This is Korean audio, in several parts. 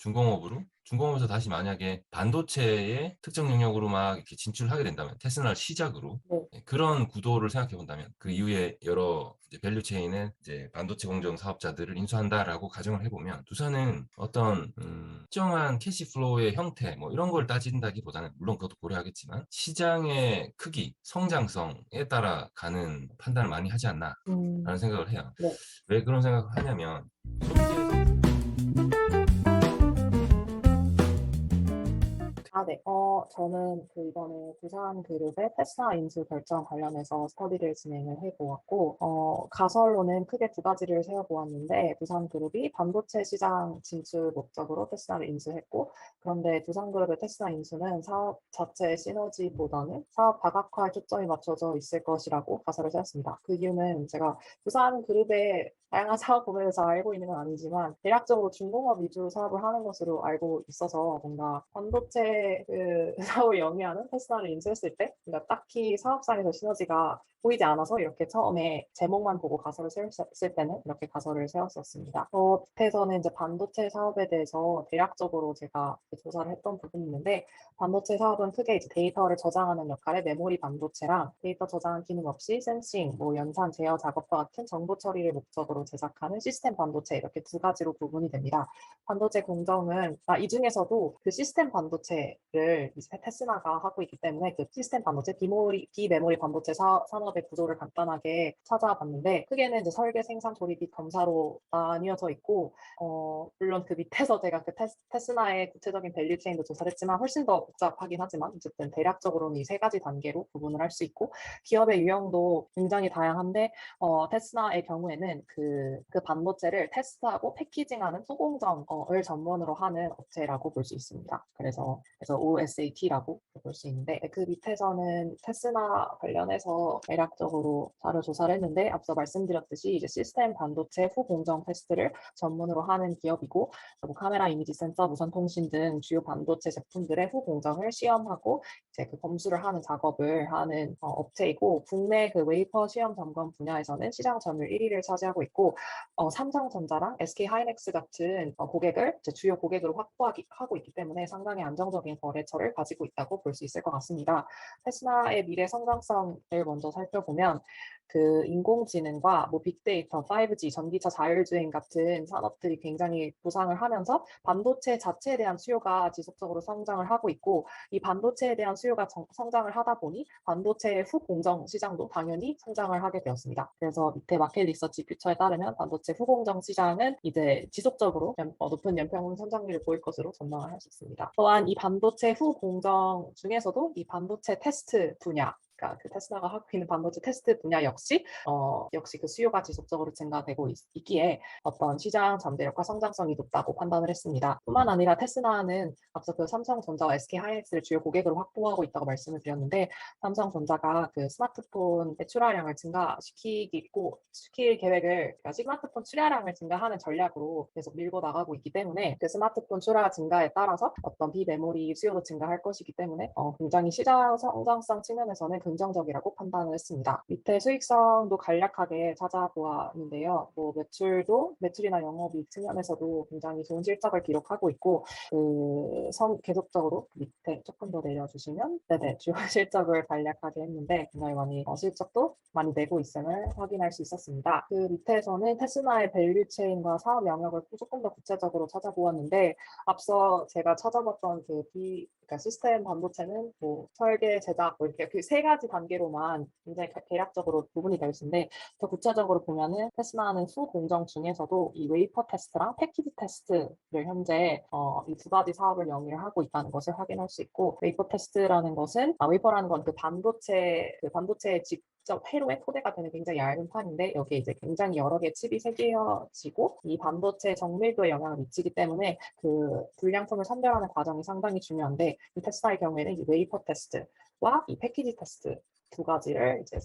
중공업에서 다시 만약에 반도체의 특정 영역으로 막 이렇게 진출하게 된다면 테슬라를 시작으로 네. 그런 구도를 생각해 본다면 그 이후에 여러 밸류 체인의 이제 반도체 공정 사업자들을 인수한다라고 가정을 해보면 두산은 어떤 특정한 캐시 플로우의 형태 뭐 이런 걸 따진다기보다는 물론 그것도 고려하겠지만 시장의 크기, 성장성에 따라 가는 판단을 많이 하지 않나라는 음, 생각을 해요. 네. 왜 그런 생각을 하냐면 소비재에서 아, 네. 저는 그 이번에 두산그룹의 테스라 인수 결정 관련해서 스터디를 진행을 해보았고, 가설로는 크게 두 가지를 세워보았는데, 두산그룹이 반도체 시장 진출 목적으로 테스라를 인수했고, 그런데 두산그룹의 테스라 인수는 사업 자체의 시너지보다는 사업 다각화에 초점이 맞춰져 있을 것이라고 가설을 세웠습니다. 그 이유는 제가 두산그룹의 다양한 사업 부문을 잘 알고 있는 건 아니지만 대략적으로 중공업 위주로 사업을 하는 것으로 알고 있어서 뭔가 반도체 그 사업을 영위하는 테스라를 인수했을 때 그러니까 딱히 사업상에서 시너지가 보이지 않아서 이렇게 처음에 제목만 보고 가설을 세웠을 때는 이렇게 가설을 세웠었습니다. 밑에서는 이제 반도체 사업에 대해서 대략적으로 제가 조사를 했던 부분이 있는데 반도체 사업은 크게 이제 데이터를 저장하는 역할의 메모리 반도체랑 데이터 저장 기능 없이 센싱, 뭐 연산, 제어 작업과 같은 정보 처리를 목적으로 제작하는 시스템 반도체 이렇게 두 가지로 구분이 됩니다. 반도체 공정은 이 중에서도 그 시스템 반도체를 이제 테스라가 하고 있기 때문에 그 시스템 반도체, 비메모리 반도체 산업의 구조를 간단하게 찾아봤는데 크게는 이제 설계, 생산, 조립 및 검사로 나뉘어져 있고 물론 그 밑에서 제가 그 테스라의 구체적인 밸류 체인도 조사를 했지만 훨씬 더 복잡하긴 하지만 어쨌든 대략적으로는 이 세 가지 단계로 구분을 할 수 있고 기업의 유형도 굉장히 다양한데 테스라의 경우에는 그 반도체를 테스트하고 패키징하는 소공정을 전문으로 하는 업체라고 볼 수 있습니다. 그래서 OSAT라고 볼 수 있는데 그 밑에서는 테스라 관련해서 대략적으로 자료 조사를 했는데 앞서 말씀드렸듯이 이제 시스템 반도체 후공정 테스트를 전문으로 하는 기업이고 뭐 카메라 이미지 센서, 무선 통신 등 주요 반도체 제품들의 후공정을 시험하고 이제 그 검수를 하는 작업을 하는 업체이고 국내 그 웨이퍼 시험 점검 분야에서는 시장 점유율 1위를 차지하고 있고 삼성전자랑 SK 하이닉스 같은 고객을 이제 주요 고객으로 확보하고 있기 때문에 상당히 안정적인 거래처를 가지고 있다고 볼 수 있을 것 같습니다. 테스라의 미래 성장성을 먼저 살펴보면 그 인공지능과 뭐 빅데이터, 5G, 전기차 자율주행 같은 산업들이 굉장히 부상을 하면서 반도체 자체에 대한 수요가 지속적으로 성장을 하고 있고 이 반도체에 대한 수요가 성장을 하다 보니 반도체의 후공정 시장도 당연히 성장을 하게 되었습니다. 그래서 밑에 마켓 리서치 퓨처에 따르면 반도체 후공정 시장은 이제 지속적으로 높은 연평균 성장률을 보일 것으로 전망을 할 수 있습니다. 또한 이 반도체 후공정 중에서도 이 반도체 테스트 분야 그러니까 그 테스라가 하고 있는 반도체 테스트 분야 역시 그 수요가 지속적으로 증가되고 있기에 어떤 시장 잠재력과 성장성이 높다고 판단을 했습니다. 뿐만 아니라 테스라는 앞서 그 삼성전자와 SK 하이닉스를 주요 고객으로 확보하고 있다고 말씀을 드렸는데 삼성전자가 그 스마트폰 출하량을 시킬 계획을 그러니까 스마트폰 출하량을 증가하는 전략으로 계속 밀고 나가고 있기 때문에 그 스마트폰 출하 증가에 따라서 어떤 비메모리 수요도 증가할 것이기 때문에 굉장히 시장 성장성 측면에서는 긍정적이라고 판단을 했습니다. 밑에 수익성도 간략하게 찾아보았는데요. 뭐 매출이나 영업이익 측면에서도 굉장히 좋은 실적을 기록하고 있고 계속적으로 밑에 조금 더 내려주시면 네네 주요 실적을 간략하게 했는데 굉장히 많이 실적도 많이 내고 있음을 확인할 수 있었습니다. 그 밑에서는 테스라의 밸류 체인과 사업 영역을 조금 더 구체적으로 찾아보았는데 앞서 제가 찾아봤던 그러니까 시스템 반도체는 뭐 설계, 제작 뭐 이렇게 그 세 가지 단계로만 굉장히 대략적으로 구분이 되어 있는데 더 구체적으로 보면은 테스라는 수공정 중에서도 이 웨이퍼 테스트랑 패키지 테스트를 현재 이 두 가지 사업을 영위를 하고 있다는 것을 확인할 수 있고 웨이퍼 테스트라는 것은 웨이퍼라는 건 그 반도체에 직접 회로에 토대가 되는 굉장히 얇은 판인데 여기에 이제 굉장히 여러 개의 칩이 새겨지고 이 반도체 정밀도에 영향을 미치기 때문에 그 불량품을 선별하는 과정이 상당히 중요한데 이 테스라의 경우에는 이 웨이퍼 테스트와 이 패키지 테스트 두 가지를 이제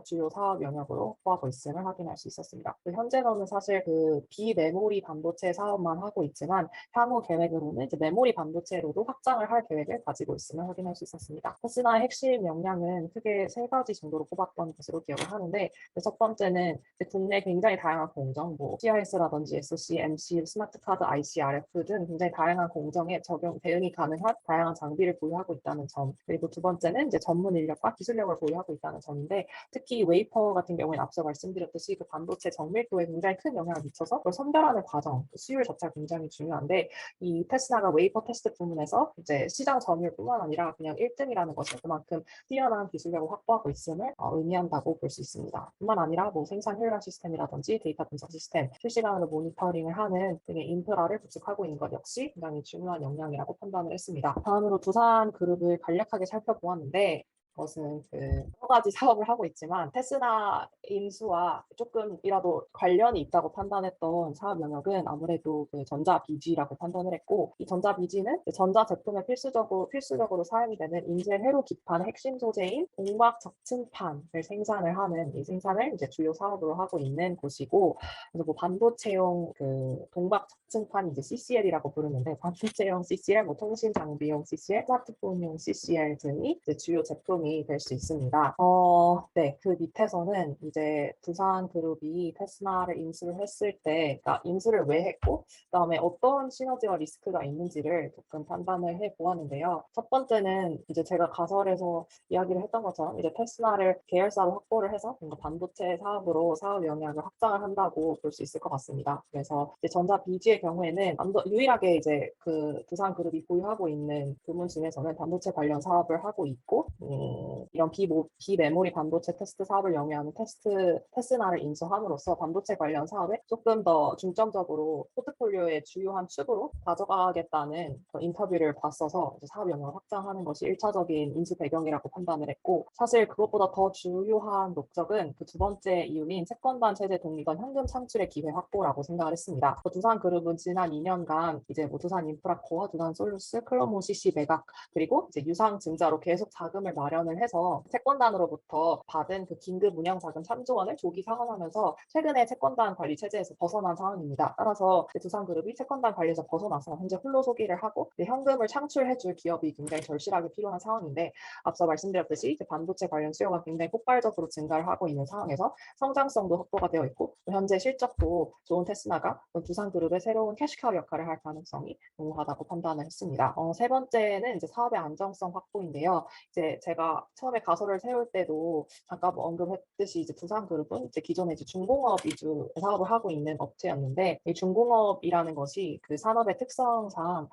주요 사업 영역으로 확보하고 있음을 확인할 수 있었습니다. 현재로는 사실 그 비메모리 반도체 사업만 하고 있지만 향후 계획으로는 이제 메모리 반도체로도 확장을 할 계획을 가지고 있음을 확인할 수 있었습니다. 테스나의 핵심 역량은 크게 세 가지 정도로 꼽았던 것으로 기억을 하는데, 첫 번째는 국내 굉장히 다양한 공정, 뭐 CIS라든지 SoC, MC, 스마트 카드, IC, RF 등 굉장히 다양한 공정에 대응이 가능한 다양한 장비를 보유하고 있다는 점. 그리고 두 번째는 이제 전문 인력과 기술력을 보유하고 있다는 점인데, 특히 웨이퍼 같은 경우에는 앞서 말씀드렸듯이 그 반도체 정밀도에 굉장히 큰 영향을 미쳐서 그걸 선별하는 과정, 수율 자체가 굉장히 중요한데, 이 테스나가 웨이퍼 테스트 부문에서 이제 시장 점유율뿐만 아니라 그냥 1등이라는 것은 그만큼 뛰어난 기술력을 확보하고 있음을 의미한다고 볼 수 있습니다. 뿐만 아니라 뭐 생산 효율화 시스템이라든지 데이터 분석 시스템, 실시간으로 모니터링을 하는 등의 인프라를 구축하고 있는 것 역시 굉장히 중요한 역량이라고 판단을 했습니다. 다음으로 두산 그룹을 간략하게 살펴보았는데, 그것은 여러 가지 사업을 하고 있지만 테스나 인수와 조금이라도 관련이 있다고 판단했던 사업 영역은 아무래도 그 전자 BG라고 판단을 했고, 이 전자 BG는 전자 제품에 필수적으로 사용이 되는 인쇄 회로 기판의 핵심 소재인 공박 적층판을 생산을 하는 이 생산을 이제 주요 사업으로 하고 있는 곳이고, 그래서 뭐 반도체용 그 동박 적층판 이제 CCL이라고 부르는데, 반도체용 CCL, 뭐 통신 장비용 CCL, 스마트폰용 CCL 등이 이제 주요 제품이 될 수 있습니다. 네, 그 밑에서는 이제 두산그룹이 테스나를 인수를 했을 때, 그러니까 인수를 왜 했고, 그다음에 어떤 시너지와 리스크가 있는지를 조금 판단을 해 보았는데요. 첫 번째는 이제 제가 가설에서 이야기를 했던 것처럼 이제 테스나를 계열사로 확보를 해서 뭔가 반도체 사업으로 사업 영역을 확장을 한다고 볼 수 있을 것 같습니다. 그래서 이제 전자 BG의 경우에는 유일하게 이제 그 두산그룹이 보유하고 있는 부문 중에서는 반도체 관련 사업을 하고 있고, 이런 비메모리 반도체 테스트 사업을 영위하는 테스나를 인수함으로써 반도체 관련 사업에 조금 더 중점적으로 포트폴리오의 주요한 축으로 가져가겠다는 인터뷰를 봤어서 사업 영역을 확장하는 것이 1차적인 인수 배경이라고 판단을 했고, 사실 그것보다 더 주요한 목적은 그 두 번째 이유인 채권단 체제 독립원 현금 창출의 기회 확보라고 생각을 했습니다. 두산그룹은 지난 2년간 이제 뭐 두산인프라코어, 두산솔루스, 클로모 CC 매각, 그리고 이제 유상증자로 계속 자금을 마련을 해서 채권단으로부터 받은 그 긴급 운영 자금 3조 원을 조기 상환하면서 최근에 채권단 관리 체제에서 벗어난 상황입니다. 따라서 두산그룹이 채권단 관리에서 벗어나서 현재 홀로 소기를 하고 현금을 창출해줄 기업이 굉장히 절실하게 필요한 상황인데, 앞서 말씀드렸듯이 이제 반도체 관련 수요가 굉장히 폭발적으로 증가를 하고 있는 상황에서 성장성도 확보가 되어 있고 현재 실적도 좋은 테스나가 두산그룹의 새로운 캐시카우 역할을 할 가능성이 농후하다고 판단을 했습니다. 세 번째는 이제 사업의 안정성 확보인데요. 이제 제가 처음에 가설을 세울 때도 잠깐 언급했듯이 이제 두산그룹은 이제 기존에 이제 중공업 위주 사업을 하고 있는 업체였는데, 이 중공업이라는 것이 그 산업의 특성상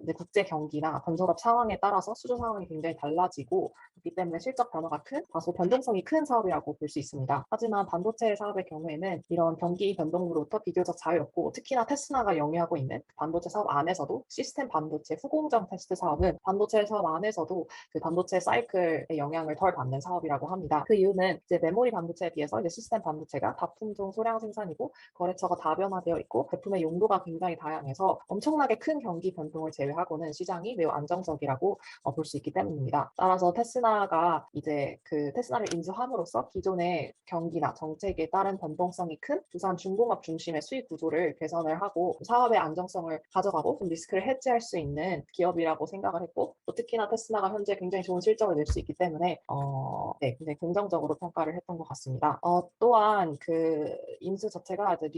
이제 국제 경기나 건설업 상황에 따라서 수주 상황이 굉장히 달라지고, 그렇기 때문에 실적 변화가 다소 변동성이 큰 사업이라고 볼 수 있습니다. 하지만 반도체 사업의 경우에는 이런 경기 변동으로부터 비교적 자유롭고, 특히나 테스나가 영위하고 있는 반도체 사업 안에서도 시스템 반도체 후공정 테스트 사업은 반도체 사업 안에서도 그 반도체 사이클의 영향을 덜 받는 사업이라고 합니다. 그 이유는 이제 메모리 반도체에 비해서 이제 시스템 반도체가 다품종 소량 생산이고 거래처가 다변화되어 있고 제품의 용도가 굉장히 다양해서 엄청나게 큰 경기 변동을 제외하고는 시장이 매우 안정적이라고 볼 수 있기 때문입니다. 따라서 테스나가 이제 그 테스나를 인수함으로써 기존의 경기나 정책에 따른 변동성이 큰 두산 중공업 중심의 수익 구조를 개선을 하고 사업의 안정성을 가져가고 좀 리스크를 해지할 수 있는 기업이라고 생각을 했고, 또 특히나 테스나가 현재 굉장히 좋은 실적을 낼 수 있기 때문에 네, 굉장히 긍정적으로 평가를 했던 것 같습니다. 또한 그 인수 자체가 이제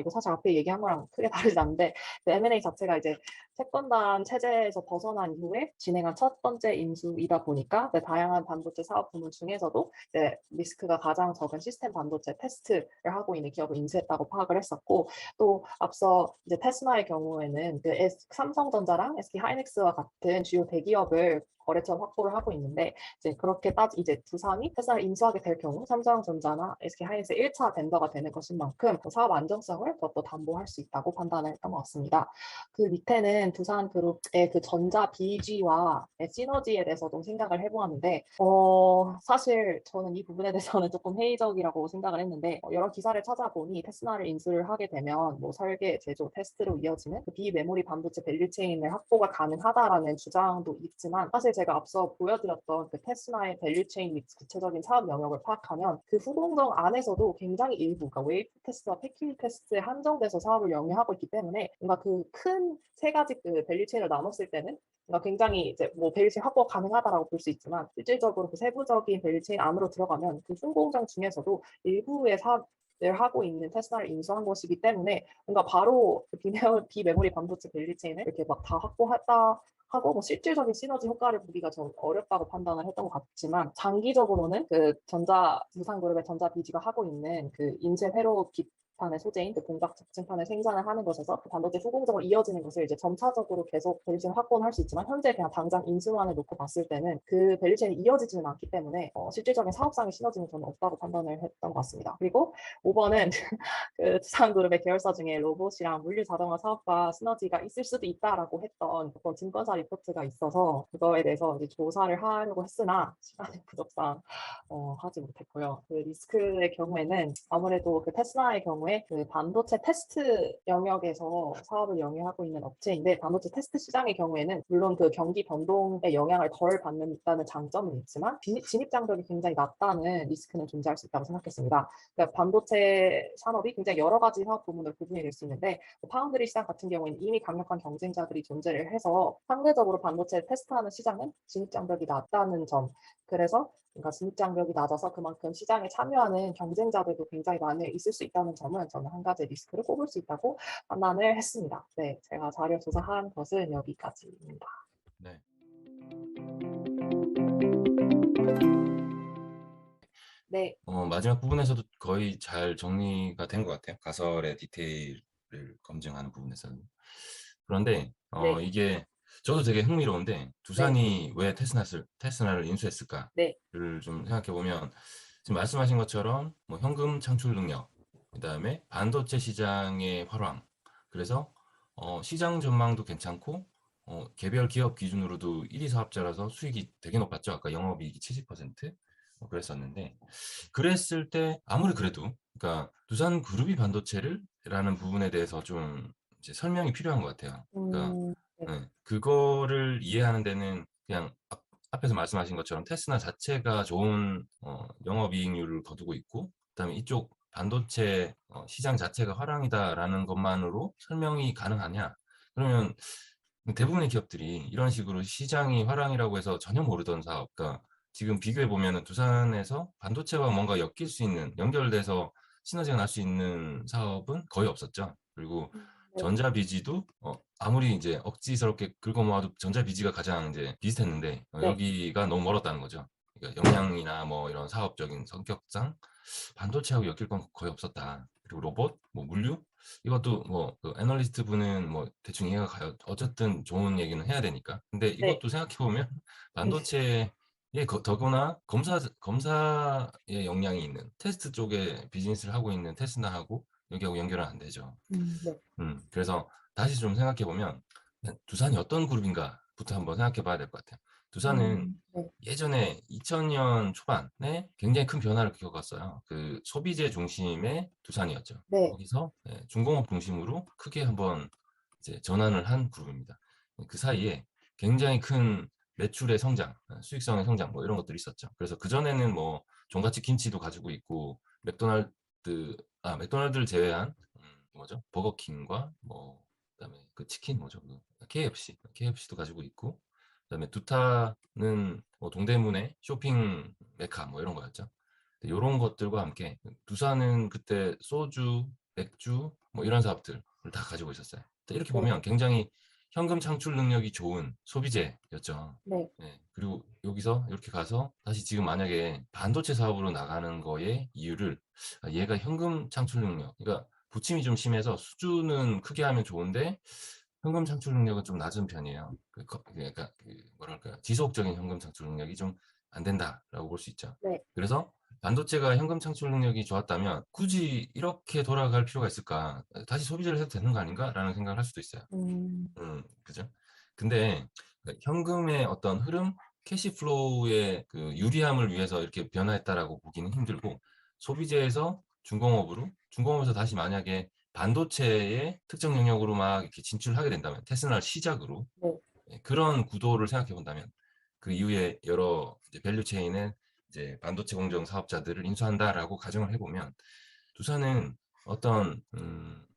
이거 사실 앞에 얘기한 거랑 크게 다르지 않는데, 그 M&A 자체가 이제 채권단 체제에서 벗어난 이후에 진행한 첫 번째 인수이다 보니까 다양한 반도체 사업 부문 중에서도 이제 리스크가 가장 적은 시스템 반도체 테스트를 하고 있는 기업을 인수했다고 파악을 했었고, 또 앞서 이제 테스나의 경우에는 그 삼성전자랑 SK 하이닉스와 같은 주요 대기업을 거래처 확보를 하고 있는데, 이제 그렇게 이제 두산이 테스나를 인수하게 될 경우 삼성전자나 SK하이닉스 1차 벤더가 되는 것인 만큼 사업 안정성을 더 담보할 수 있다고 판단을 했던 것 같습니다. 그 밑에는 두산그룹의 그 전자 BG와 시너지에 대해서 좀 생각을 해보았는데, 사실 저는 이 부분에 대해서는 조금 회의적이라고 생각을 했는데, 여러 기사를 찾아보니 테스나를 인수를 하게 되면 뭐 설계, 제조, 테스트로 이어지는 그 비메모리 반도체 밸류체인을 확보가 가능하다라는 주장도 있지만, 사실 제가 앞서 보여드렸던 그 테슬라의 밸류체인 및 구체적인 사업 영역을 파악하면 그 후공정 안에서도 굉장히 일부, 그러니까 웨이프 테스트와 패키지 테스트에 한정돼서 사업을 영위하고 있기 때문에 뭔가 그 큰 세 가지 그 밸류체인을 나눴을 때는 그러니까 굉장히 이제 뭐 밸류체인 확보가 가능하다라고 볼 수 있지만 실질적으로 그 세부적인 밸류체인 안으로 들어가면 그 후공정 중에서도 일부의 사업을 하고 있는 테슬라를 인수한 것이기 때문에 뭔가 바로 그 비메모리 반도체 밸류체인을 이렇게 막 다 확보했다 하고 뭐 실질적인 시너지 효과를 보기가 좀 어렵다고 판단을 했던 것 같지만 장기적으로는 그 두산그룹의 전자비지가 하고 있는 그 인쇄 회로 기판의 소재인 그 공각 적층판을 생산을 하는 것에서 그 반도체 후공정으로 이어지는 것을 이제 점차적으로 계속 밸류체인 확보는 할 수 있지만 현재 그냥 당장 인수만을 놓고 봤을 때는 그 밸류체인이 이어지지는 않기 때문에 실질적인 사업상의 시너지는 저는 없다고 판단을 했던 것 같습니다. 그리고 5번은 그 두산그룹의 계열사 중에 로봇이랑 물류 자동화 사업과 시너지가 있을 수도 있다라고 했던 어떤 증권사 리포트가 있어서 그거에 대해서 이제 조사를 하려고 했으나 시간의 부족상 하지 못했고요. 그 리스크의 경우에는 아무래도 그 테슬라의 경우에 그 반도체 테스트 영역에서 사업을 영위하고 있는 업체인데 반도체 테스트 시장의 경우에는 물론 그 경기 변동의 영향을 덜 받는다는 장점은 있지만 진입 장벽이 굉장히 낮다는 리스크는 존재할 수 있다고 생각했습니다. 그러니까 반도체 산업이 굉장히 여러 가지 사업 부문으로 구분이 될 수 있는데 파운드리 시장 같은 경우에는 이미 강력한 경쟁자들이 존재를 해서 상대적으로 반도체 테스트하는 시장은 진입 장벽이 낮다는 점. 그래서 그러니까 진입 장벽이 낮아서 그만큼 시장에 참여하는 경쟁자들도 굉장히 많이 있을 수 있다는 점은 저는 한 가지 리스크를 꼽을 수 있다고 판단을 했습니다. 네, 제가 자료 조사한 것은 여기까지입니다. 네. 네, 마지막 부분에서도 거의 잘 정리가 된 것 같아요. 가설의 디테일을 검증하는 부분에서는. 그런데 네, 이게 저도 되게 흥미로운데 네, 두산이 왜 테스라를 인수했을까를 네, 좀 생각해 보면 지금 말씀하신 것처럼 뭐 현금 창출 능력, 그다음에 반도체 시장의 활황, 그래서 시장 전망도 괜찮고 개별 기업 기준으로도 1위 사업자라서 수익이 되게 높았죠. 아까 영업이익이 70% 그랬었는데 그랬을 때 아무리 그래도 그러니까 두산그룹이 반도체를 라는 부분에 대해서 좀 이제 설명이 필요한 것 같아요. 그러니까 네, 그거를 이해하는 데는 그냥 앞에서 말씀하신 것처럼 테스라 자체가 좋은 영업이익률을 거두고 있고 그다음에 이쪽 반도체 시장 자체가 화랑이다라는 것만으로 설명이 가능하냐? 그러면 대부분의 기업들이 이런 식으로 시장이 화랑이라고 해서 전혀 모르던 사업, 그러니까 지금 비교해 보면은 두산에서 반도체와 뭔가 엮일 수 있는 연결돼서 시너지가 날 수 있는 사업은 거의 없었죠. 그리고 네, 전자비지도 아무리 이제 억지스럽게 긁어 모아도 전자비지가 가장 이제 비슷했는데 네, 여기가 너무 멀었다는 거죠. 그러니까 역량이나 뭐 이런 사업적인 성격상 반도체하고 엮일 건 거의 없었다. 그리고 로봇, 뭐 물류 이것도 뭐그 애널리스트 분은 뭐 대충 이해가 가요. 어쨌든 좋은 얘기는 해야 되니까. 근데 네, 이것도 생각해 보면 반도체에 더구나 검사의 역량이 있는 테스트 쪽에 비즈니스를 하고 있는 테스나하고 여기하고 연결은 안 되죠. 네, 그래서 다시 좀 생각해 보면 두산이 어떤 그룹인가부터 한번 생각해 봐야 될 것 같아요. 두산은 네, 예전에 2000년 초반에 굉장히 큰 변화를 겪었어요. 그 소비재 중심의 두산이었죠. 네, 거기서 중공업 중심으로 크게 한번 이제 전환을 한 그룹입니다. 그 사이에 굉장히 큰 매출의 성장, 수익성의 성장 뭐 이런 것들이 있었죠. 그래서 그전에는 뭐 종갓집 김치도 가지고 있고 맥도날드를 제외한 뭐죠? 버거킹과 뭐 그다음에 그 치킨 뭐죠? KFC도 가지고 있고 그다음에 두타는 뭐 동대문의 쇼핑 메카 뭐 이런 거였죠. 이런 것들과 함께 두산은 그때 소주, 맥주 뭐 이런 사업들을 다 가지고 있었어요. 이렇게 네, 보면 굉장히 현금 창출 능력이 좋은 소비재였죠. 네, 네, 그리고 여기서 이렇게 가서 다시 지금 만약에 반도체 사업으로 나가는 거의 이유를 얘가 현금 창출 능력, 그러니까 부침이 좀 심해서 수주는 크게 하면 좋은데 현금 창출 능력은 좀 낮은 편이에요. 그러니까 뭐랄까 지속적인 현금 창출 능력이 좀 안 된다라고 볼 수 있죠. 네, 그래서 반도체가 현금 창출 능력이 좋았다면 굳이 이렇게 돌아갈 필요가 있을까? 다시 소비재를 해도 되는 거 아닌가?라는 생각을 할 수도 있어요. 그죠? 근데 현금의 어떤 흐름, 캐시 플로우의 그 유리함을 위해서 이렇게 변화했다라고 보기는 힘들고 소비재에서 중공업에서 다시 만약에 반도체의 특정 영역으로 막 이렇게 진출하게 된다면 테스라를 시작으로 네, 그런 구도를 생각해 본다면 그 이후에 여러 이제 밸류 체인의 이제 반도체 공정 사업자들을 인수한다라고 가정을 해보면 두산은 어떤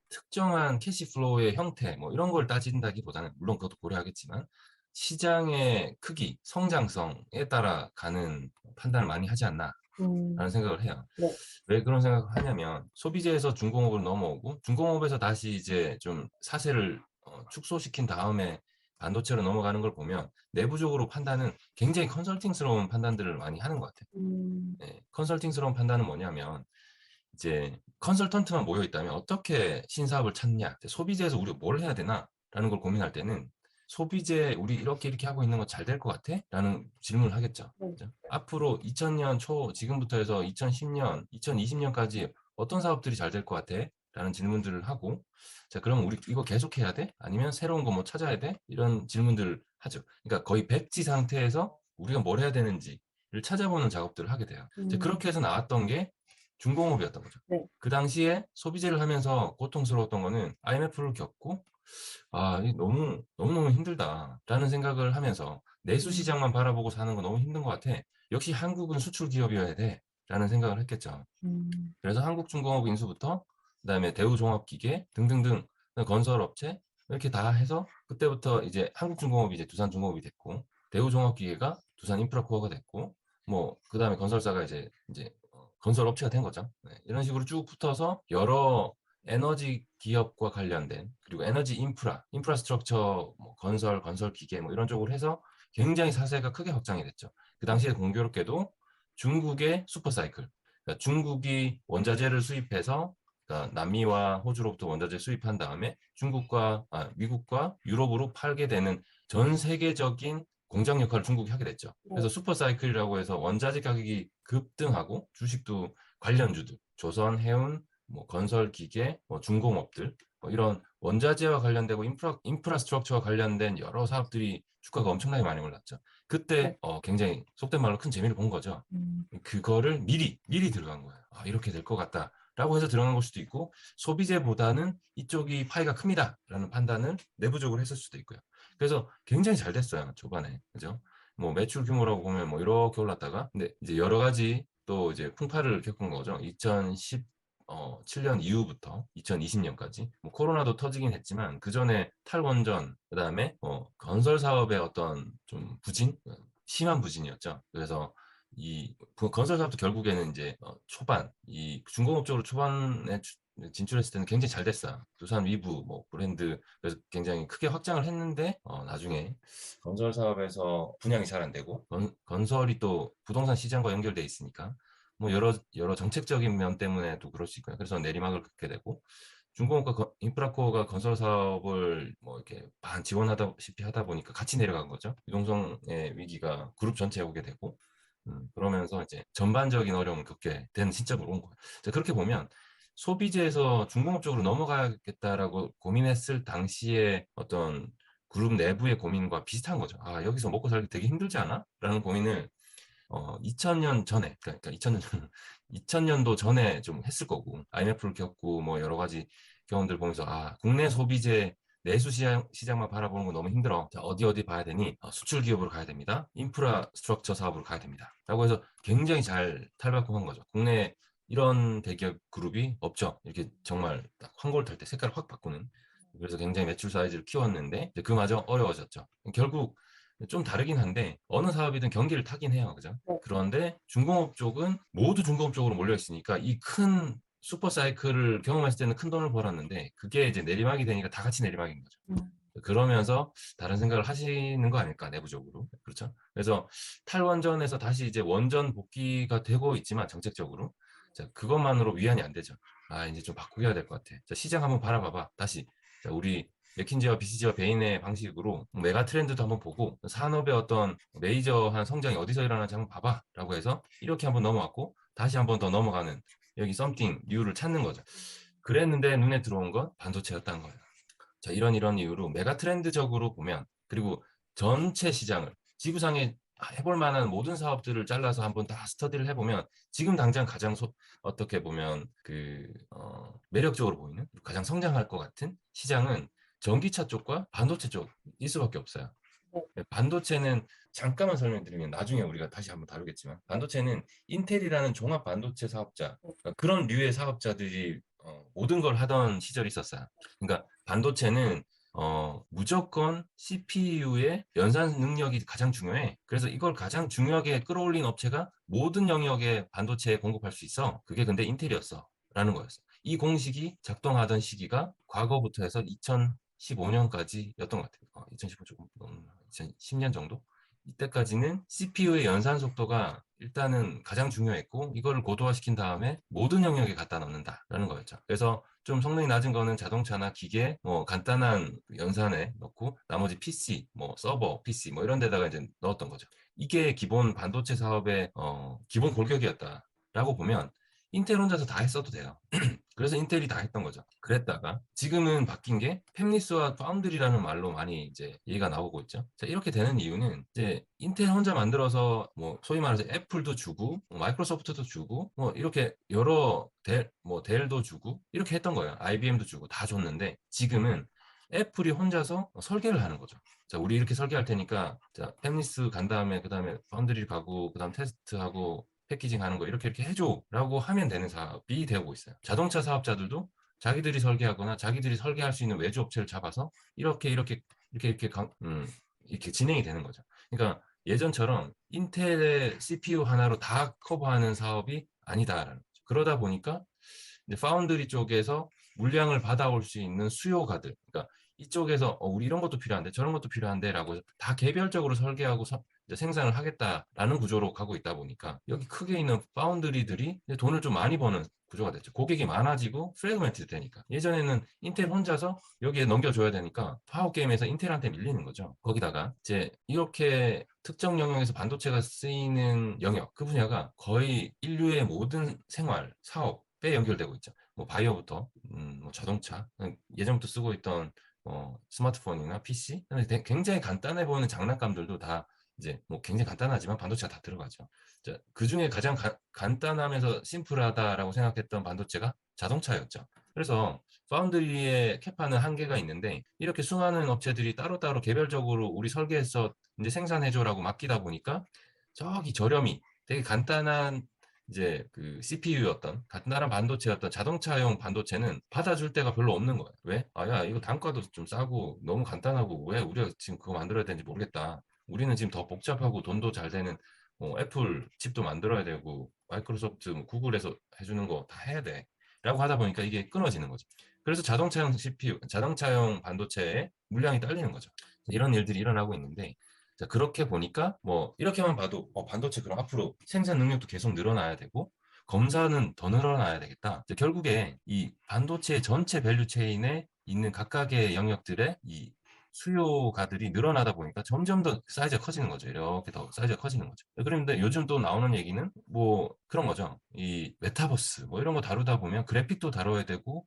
특정한 캐시 플로우의 형태 뭐 이런 걸 따진다기보다는 물론 그것도 고려하겠지만 시장의 크기, 성장성에 따라 가는 판단을 많이 하지 않나라는 음, 생각을 해요. 네. 왜 그런 생각을 하냐면 소비재에서 중공업으로 넘어오고 중공업에서 다시 이제 좀 사세를 축소시킨 다음에 반도체로 넘어가는 걸 보면 내부적으로 판단은 굉장히 컨설팅스러운 판단들을 많이 하는 것 같아요. 음, 네, 컨설팅스러운 판단은 뭐냐면 이제 컨설턴트만 모여 있다면 어떻게 신사업을 찾냐, 소비재에서 우리가 뭘 해야 되나라는 걸 고민할 때는 소비재 우리 이렇게 하고 있는 거 잘 될 것 같아? 라는 질문을 하겠죠. 네. 그죠? 앞으로 2000년 초 지금부터 해서 2010년, 2020년까지 어떤 사업들이 잘 될 것 같아? 라는 질문들을 하고 자 그럼 우리 이거 계속해야 돼? 아니면 새로운 거 뭐 찾아야 돼? 이런 질문들을 하죠. 그러니까 거의 백지 상태에서 우리가 뭘 해야 되는지를 찾아보는 작업들을 하게 돼요. 음, 그렇게 해서 나왔던 게 중공업이었던 거죠. 네. 그 당시에 소비재를 하면서 고통스러웠던 거는 IMF를 겪고 아, 이 너무너무 힘들다라는 생각을 하면서 내수 음, 시장만 바라보고 사는 거 너무 힘든 것 같아. 역시 한국은 수출 기업이어야 돼. 라는 생각을 했겠죠. 음, 그래서 한국중공업 인수부터 그다음에 대우종합기계 등등등 건설업체 이렇게 다 해서 그때부터 이제 한국중공업이 이제 두산중공업이 됐고 대우종합기계가 두산인프라코어가 됐고 뭐 그다음에 건설사가 이제 건설업체가 된 거죠. 네, 이런 식으로 쭉 붙어서 여러 에너지 기업과 관련된 그리고 에너지 인프라스트럭처 뭐 건설 기계 뭐 이런 쪽으로 해서 굉장히 사세가 크게 확장이 됐죠. 그 네. 당시에 공교롭게도 중국의 슈퍼사이클 그러니까 중국이 원자재를 수입해서 그러니까 남미와 호주로부터 원자재 수입한 다음에 미국과 유럽으로 팔게 되는 전 세계적인 공장 역할을 중국이 하게 됐죠. 네. 그래서 슈퍼사이클이라고 해서 원자재 가격이 급등하고 주식도 관련주들, 조선, 해운, 뭐 건설 기계, 뭐 중공업들 뭐 이런 원자재와 관련되고 인프라스트럭처와 관련된 여러 사업들이 주가가 엄청나게 많이 올랐죠. 그때 네. 굉장히 속된 말로 큰 재미를 본 거죠. 음, 그거를 미리 들어간 거예요. 아, 이렇게 될 것 같다라고 해서 들어간 걸 수도 있고 소비재보다는 이쪽이 파이가 큽니다라는 판단을 내부적으로 했을 수도 있고요. 그래서 굉장히 잘 됐어요 초반에 그죠? 뭐 매출 규모라고 보면 뭐 이렇게 올랐다가 근데 이제 여러 가지 또 이제 풍파를 겪은 거죠. 2017년 이후부터 2020년까지 뭐 코로나도 터지긴 했지만 그 전에 탈원전 그다음에 건설 사업의 어떤 좀 심한 부진이었죠. 그래서 이 건설 사업도 결국에는 이제 초반 이 중공업 쪽으로 초반에 진출했을 때는 굉장히 잘 됐어요. 두산 위브 뭐 브랜드 그래서 굉장히 크게 확장을 했는데 나중에 건설 사업에서 분양이 잘 안 되고 건설이 또 부동산 시장과 연결돼 있으니까 뭐 여러 정책적인 면 때문에도 그럴 수 있고요. 그래서 내리막을 긋게 되고 중공업과 인프라코어가 건설 사업을 뭐 이렇게 반 지원하다시피 하다 보니까 같이 내려간 거죠. 유동성의 위기가 그룹 전체에 오게 되고 그러면서 이제 전반적인 어려움을 겪게 된 시점으로 온 거예요. 자, 그렇게 보면 소비재에서 중공업 쪽으로 넘어가겠다라고 고민했을 당시에 어떤 그룹 내부의 고민과 비슷한 거죠. 아, 여기서 먹고 살기 되게 힘들지 않아? 라는 고민을 2000년 전에, 그러니까 2000년, 2000년도 전에 좀 했을 거고, IMF를 겪고 뭐 여러 가지 경험들 보면서, 아, 국내 소비재 내수 시장만 바라보는 건 너무 힘들어. 자, 어디 봐야 되니? 수출 기업으로 가야 됩니다. 인프라스트럭처 사업으로 가야 됩니다. 라고 해서 굉장히 잘 탈바꿈한 거죠. 국내 이런 대기업 그룹이 없죠. 이렇게 정말 딱 환골 탈 때 색깔을 확 바꾸는. 그래서 굉장히 매출 사이즈를 키웠는데, 이제 그마저 어려워졌죠. 결국 좀 다르긴 한데 어느 사업이든 경기를 타긴 해요. 그죠? 네. 그런데 중공업 쪽은 모두 중공업 쪽으로 몰려 있으니까 이 큰 슈퍼 사이클을 경험했을 때는 큰 돈을 벌었는데 그게 이제 내리막이 되니까 다 같이 내리막인 거죠. 음, 그러면서 다른 생각을 하시는 거 아닐까 내부적으로. 그렇죠? 그래서 탈원전에서 다시 이제 원전 복귀가 되고 있지만 정책적으로 자, 그것만으로 위안이 안 되죠. 아, 이제 좀 바꾸어야 될 것 같아. 자, 시장 한번 바라봐봐. 다시. 자, 우리 맥킨지와 BCG와 베인의 방식으로 메가 트렌드도 한번 보고 산업의 어떤 메이저한 성장이 어디서 일어나는지 한번 봐봐라고 해서 이렇게 한번 넘어왔고 다시 한번 더 넘어가는 여기 썸띵 뉴를 찾는 거죠. 그랬는데 눈에 들어온 건 반도체였다는 거예요. 자, 이런 이유로 메가 트렌드적으로 보면 그리고 전체 시장을 지구상에 해볼 만한 모든 사업들을 잘라서 한번 다 스터디를 해보면 지금 당장 가장 어떻게 보면 매력적으로 보이는 가장 성장할 것 같은 시장은 전기차 쪽과 반도체 쪽일 수밖에 없어요. 네. 반도체는 잠깐만 설명드리면 나중에 우리가 다시 한번 다루겠지만 반도체는 인텔이라는 종합 반도체 사업자 네. 그러니까 그런 류의 사업자들이 모든 걸 하던 시절이 있었어요. 그러니까 반도체는 무조건 CPU의 연산 능력이 가장 중요해. 그래서 이걸 가장 중요하게 끌어올린 업체가 모든 영역에 반도체에 공급할 수 있어. 그게 근데 인텔이었어. 라는 거였어. 이 공식이 작동하던 시기가 과거부터 해서 2015년까지였던 것 같아요. 2015 조금 넘나 2010년 정도? 이때까지는 CPU의 연산 속도가 일단은 가장 중요했고 이거를 고도화시킨 다음에 모든 영역에 갖다 넣는다라는 거였죠. 그래서 좀 성능이 낮은 거는 자동차나 기계, 뭐 간단한 연산에 넣고 나머지 PC, 뭐 서버, PC 뭐 이런 데다가 이제 넣었던 거죠. 이게 기본 반도체 사업의 기본 골격이었다라고 보면 인텔 혼자서 다 했어도 돼요. 그래서 인텔이 다 했던 거죠. 그랬다가 지금은 바뀐 게 팹리스와 파운드리라는 말로 많이 이제 얘기가 나오고 있죠. 자, 이렇게 되는 이유는 이제 인텔 혼자 만들어서 뭐 소위 말해서 애플도 주고 뭐 마이크로소프트도 주고 뭐 이렇게 여러 뭐 델도 주고 이렇게 했던 거예요. IBM도 주고 다 줬는데 지금은 애플이 혼자서 설계를 하는 거죠. 자, 우리 이렇게 설계할 테니까 자, 팹리스 간 다음에 그다음에 파운드리 가고 그다음 테스트하고 패키징 하는 거 이렇게 해줘라고 하면 되는 사업이 되고 있어요. 자동차 사업자들도 자기들이 설계하거나 자기들이 설계할 수 있는 외주 업체를 잡아서 이렇게 진행이 되는 거죠. 그러니까 예전처럼 인텔의 CPU 하나로 다 커버하는 사업이 아니다라는 거죠. 그러다 보니까 이제 파운드리 쪽에서 물량을 받아올 수 있는 수요가들, 그러니까 이쪽에서 우리 이런 것도 필요한데 저런 것도 필요한데라고 다 개별적으로 설계하고 이제 생산을 하겠다라는 구조로 가고 있다 보니까 여기 크게 있는 파운드리들이 돈을 좀 많이 버는 구조가 됐죠. 고객이 많아지고 프래그멘트 되니까. 예전에는 인텔 혼자서 여기에 넘겨줘야 되니까 파워게임에서 인텔한테 밀리는 거죠. 거기다가 이제 이렇게 특정 영역에서 반도체가 쓰이는 영역, 그 분야가 거의 인류의 모든 생활, 사업에 연결되고 있죠. 뭐 바이오부터 뭐 자동차, 예전부터 쓰고 있던 스마트폰이나 PC, 굉장히 간단해 보이는 장난감들도 다 이제 뭐 굉장히 간단하지만 반도체가 다 들어가죠. 그 중에 가장 간단하면서 심플하다라고 생각했던 반도체가 자동차였죠. 그래서 파운드리의 캐파는 한계가 있는데 이렇게 수많은 업체들이 따로따로 개별적으로 우리 설계해서 이제 생산해줘라고 맡기다 보니까 저기 저렴이 되게 간단한 이제 그 CPU였던 간단한 반도체였던 자동차용 반도체는 받아줄 데가 별로 없는 거예요. 왜? 야, 이거 단가도 좀 싸고 너무 간단하고 왜 우리가 지금 그거 만들어야 되는지 모르겠다. 우리는 지금 더 복잡하고 돈도 잘 되는 애플 칩도 만들어야 되고 마이크로소프트, 뭐 구글에서 해주는 거 다 해야 돼. 라고 하다 보니까 이게 끊어지는 거죠. 그래서 자동차용 CPU, 자동차용 반도체에 물량이 딸리는 거죠. 이런 일들이 일어나고 있는데 자, 그렇게 보니까 뭐 이렇게만 봐도 반도체 그럼 앞으로 생산 능력도 계속 늘어나야 되고 검사는 더 늘어나야 되겠다. 결국에 이 반도체 전체 밸류 체인에 있는 각각의 영역들의 이 수요가들이 늘어나다 보니까 점점 더 사이즈가 커지는 거죠. 이렇게 더 사이즈가 커지는 거죠. 그런데 요즘 또 나오는 얘기는 뭐 그런 거죠. 이 메타버스 뭐 이런 거 다루다 보면 그래픽도 다뤄야 되고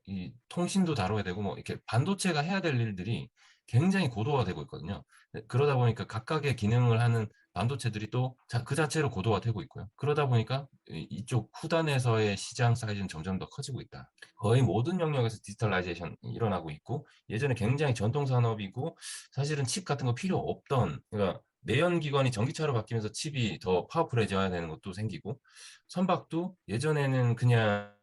이 통신도 다뤄야 되고 뭐 이렇게 반도체가 해야 될 일들이 굉장히 고도화되고 있거든요. 그러다 보니까 각각의 기능을 하는 반도체들이 또 그 자체로 고도화되고 있고요. 그러다 보니까 이쪽 후단에서의 시장 사이즈는 점점 더 커지고 있다. 거의 모든 영역에서 디지털라이제이션이 일어나고 있고 예전에 굉장히 전통 산업이고 사실은 칩 같은 거 필요 없던 그러니까 내연기관이 전기차로 바뀌면서 칩이 더 파워풀해져야 되는 것도 생기고 선박도 예전에는 그냥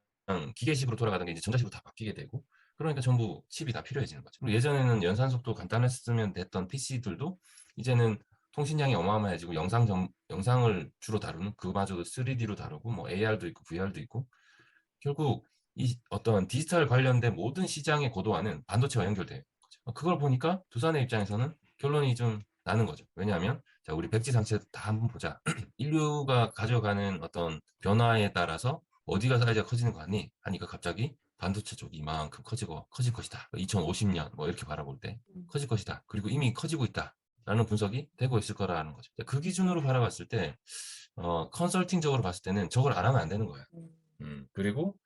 기계식으로 돌아가던 게 이제 전자식으로 다 바뀌게 되고 그러니까 전부 칩이 다 필요해지는 거죠. 그리고 예전에는 연산 속도 간단했으면 됐던 PC들도 이제는 통신량이 어마어마해지고 영상을 주로 다루는 그마저도 3D로 다루고 뭐 AR도 있고 VR도 있고 결국 이 어떤 디지털 관련된 모든 시장의 고도화는 반도체와 연결된 거죠. 그걸 보니까 두산의 입장에서는 결론이 좀 나는 거죠. 왜냐하면 자 우리 백지상체 다 한번 보자. 인류가 가져가는 어떤 변화에 따라서 어디가 사이즈가 커지는 거 아니? 하니까 갑자기 반도체 쪽이 이만큼 커질 것이다. 2050년 뭐 이렇게 바라볼 때 커질 것이다. 그리고 이미 커지고 있다. 라는 분석이 되고 있을 거라는 거죠. 그 기준으로 바라봤을 때 컨설팅적으로 봤을 때는 저걸 안 하면 안 되는 거야. 음. 그리고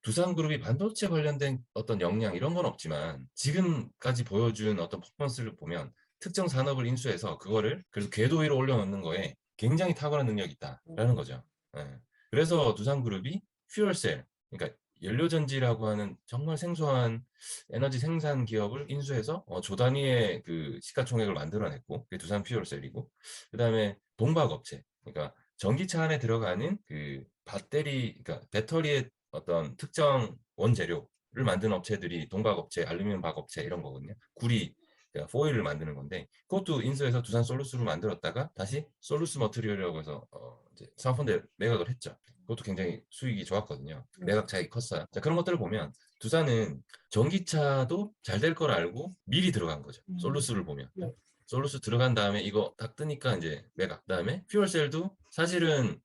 두산그룹이 반도체 관련된 어떤 역량 이런 건 없지만 지금까지 보여준 어떤 퍼포먼스를 보면 특정 산업을 인수해서 그거를 그래서 궤도 위로 올려놓는 거에 굉장히 탁월한 능력이 있다라는 거죠. 예. 그래서 두산그룹이 퓨얼셀, 그러니까 연료전지라고 하는 정말 생소한 에너지 생산 기업을 인수해서 조 단위의 그 시가총액을 만들어냈고, 그게 두산 퓨얼셀이고, 그다음에 동박업체, 그러니까 전기차 안에 들어가는 그 배터리, 그러니까 배터리의 어떤 특정 원재료를 만드는 업체들이 동박업체, 알루미늄 박업체 이런 거거든요. 구리, 그러니까 포일을 만드는 건데, 그것도 인수해서 두산 솔루스를 만들었다가 다시 솔루스 머트리얼이라고 해서 이제 사은펀드에 매각을 했죠. 그것도 굉장히 수익이 좋았거든요. 매각 차익이 컸어요. 자, 그런 것들을 보면 두산은 전기차도 잘 될 걸 알고 미리 들어간 거죠. 솔루스를 보면. 네. 솔루스 들어간 다음에 이거 딱 뜨니까 이제 매각. 그다음에 퓨얼셀도 사실은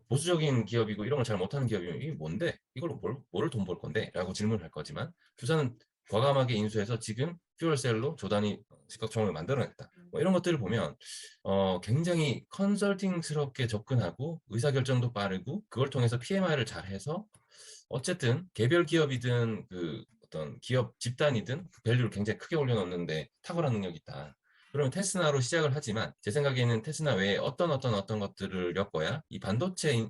보수적인 기업이고 이런 걸 잘 못하는 기업이면 이게 뭔데? 이걸로 뭐를 돈 벌 건데? 라고 질문할 거지만 두산은 과감하게 인수해서 지금 퓨얼셀로 조단위 시가총액을 만들어냈다. 뭐 이런 것들을 보면 굉장히 컨설팅스럽게 접근하고 의사결정도 빠르고 그걸 통해서 PMI를 잘해서 어쨌든 개별 기업이든 그 어떤 기업 집단이든 그 밸류를 굉장히 크게 올려놓는데 탁월한 능력이 있다. 그러면 테스나로 시작을 하지만 제 생각에는 테스나 외에 어떤 것들을 엮어야 이 반도체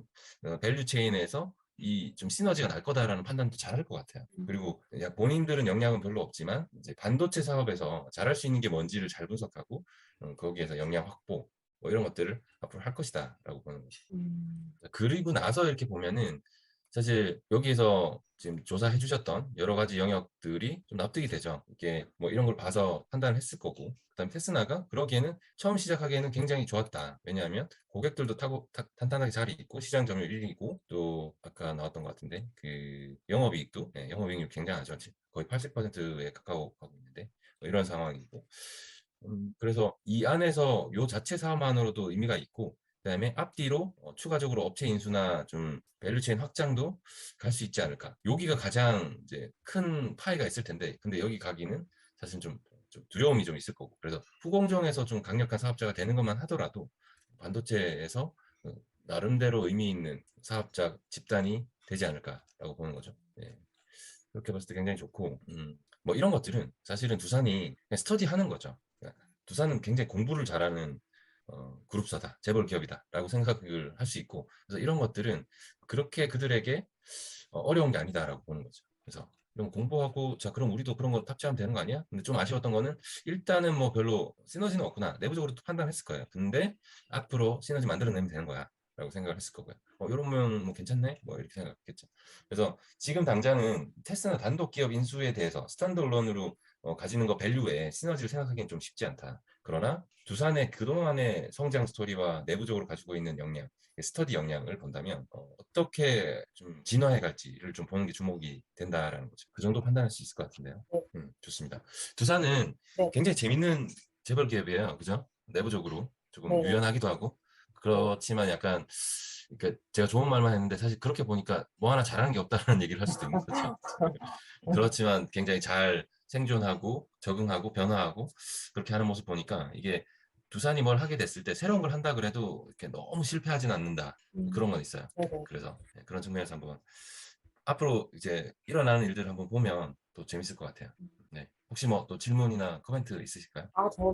밸류 체인에서 이 좀 시너지가 날 거다라는 판단도 잘할 것 같아요. 그리고 본인들은 역량은 별로 없지만 이제 반도체 사업에서 잘할 수 있는 게 뭔지를 잘 분석하고 거기에서 역량 확보 뭐 이런 것들을 앞으로 할 것이다라고 보는 거죠. 그리고 나서 이렇게 보면은 사실 여기에서 지금 조사해 주셨던 여러 가지 영역들이 좀 납득이 되죠. 이게 뭐 이런 걸 봐서 판단을 했을 거고, 그다음 테스나가 그러기에는 처음 시작하기에는 굉장히 좋았다. 왜냐하면 고객들도 탄탄하게 잘 있고 시장 점유율 1위고 또 아까 나왔던 것 같은데 그 영업이익도 영업이익률 굉장하죠. 거의 80%에 가까워 가고 있는데 뭐 이런 상황이고, 그래서 이 안에서 요 자체 사업만으로도 의미가 있고 그다음에 앞뒤로 추가적으로 업체 인수나 좀 밸류체인 확장도 갈 수 있지 않을까. 여기가 가장 이제 큰 파이가 있을 텐데, 근데 여기 가기는 사실 좀 두려움이 좀 있을 거고. 그래서 후공정에서 좀 강력한 사업자가 되는 것만 하더라도 반도체에서 나름대로 의미 있는 사업자 집단이 되지 않을까라고 보는 거죠. 네. 그렇게 봤을 때 굉장히 좋고, 뭐 이런 것들은 사실은 두산이 그냥 스터디 하는 거죠. 그러니까 두산은 굉장히 공부를 잘하는 그룹사다, 재벌 기업이다라고 생각을 할 수 있고, 그래서 이런 것들은 그렇게 그들에게 어려운 게 아니다라고 보는 거죠. 그래서 이런 공부하고 자 그럼 우리도 그런 거 탑재하면 되는 거 아니야? 근데 좀 아쉬웠던 거는 일단은 뭐 별로 시너지는 없구나 내부적으로도 판단했을 거예요. 근데 앞으로 시너지 만들어내면 되는 거야. 라고 생각을 했을 거고요. 이러면 뭐 괜찮네? 뭐 이렇게 생각했겠죠. 그래서 지금 당장은 테스나 단독 기업 인수에 대해서 스탠드얼론으로 가지는 거 밸류에 시너지를 생각하기는 좀 쉽지 않다. 그러나 두산의 그동안의 성장 스토리와 내부적으로 가지고 있는 역량, 스터디 역량을 본다면 어떻게 좀 진화해 갈지를 좀 보는 게 주목이 된다라는 거죠. 그 정도 판단할 수 있을 것 같은데요. 네. 좋습니다. 두산은 네. 굉장히 재밌는 재벌 기업이에요. 그죠? 내부적으로 조금 네네. 유연하기도 하고 네. 그렇지만 약간 그러니까 제가 좋은 말만 했는데 사실 그렇게 보니까 뭐 하나 잘하는 게 없다는 얘기를 할 수도 있는 거죠. 그렇지만 굉장히 잘 생존하고 적응하고 변화하고 그렇게 하는 모습 보니까 이게 두산이 뭘 하게 됐을 때 새로운 걸 한다 그래도 이렇게 너무 실패하진 않는다. 그런 건 있어요. 네네. 그래서 그런 측면에서 한번 앞으로 이제 일어나는 일들을 한번 보면 또 재밌을 것 같아요. 네. 혹시 뭐 또 질문이나 코멘트 있으실까요? 아, 저